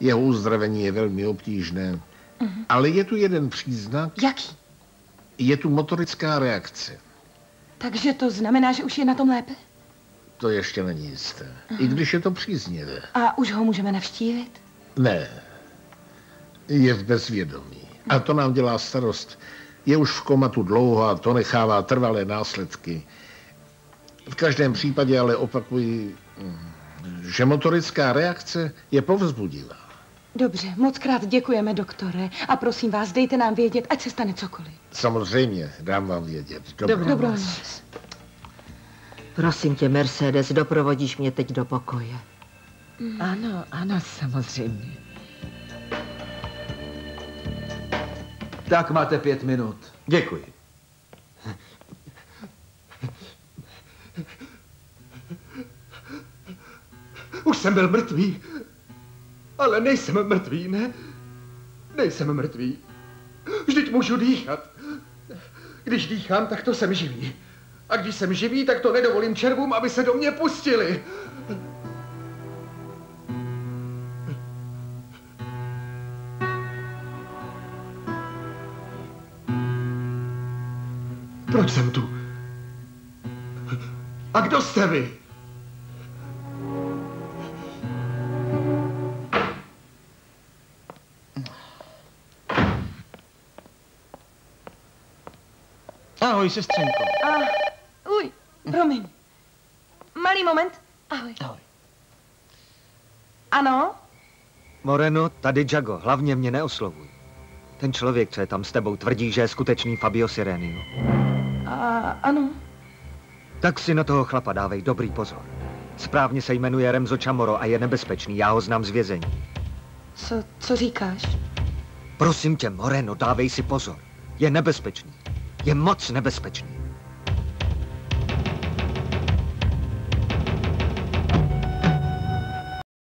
Jeho uzdravení je velmi obtížné. Ale je tu jeden příznak. Jaký? Je tu motorická reakce. Takže to znamená, že už je na tom lépe? To ještě není jisté. I když je to příznivé. A už ho můžeme navštívit? Ne. Je v bezvědomí. A to nám dělá starost. Je už v komatu dlouho a to nechává trvalé následky. V každém případě ale opakuji, že motorická reakce je povzbudivá. Dobře, moc krát děkujeme, doktore. A prosím vás, dejte nám vědět, ať se stane cokoliv. Samozřejmě, dám vám vědět. Dobronoc. Prosím tě, Mercedes, doprovodíš mě teď do pokoje. Ano, ano, samozřejmě. Tak máte 5 minut. Děkuji. Už jsem byl mrtvý. Ale nejsem mrtvý, ne? Nejsem mrtvý. Vždyť můžu dýchat. Když dýchám, tak to jsem živý. A když jsem živý, tak to nedovolím červům, aby se do mě pustili. Proč jsem tu? A kdo jste vy? Ahoj, sestřenko. Uj, promiň. Malý moment. Ahoj. Ahoj. Ano? Moreno, tady Jago, hlavně mě neoslovuj. Ten člověk, co je tam s tebou, tvrdí, že je skutečný Fabio Sirenio. Ano. Tak si na toho chlapa dávej dobrý pozor. Správně se jmenuje Remzo Chamorro a je nebezpečný, já ho znám z vězení. Co říkáš? Prosím tě, Moreno, dávej si pozor. Je nebezpečný. Je moc nebezpečný.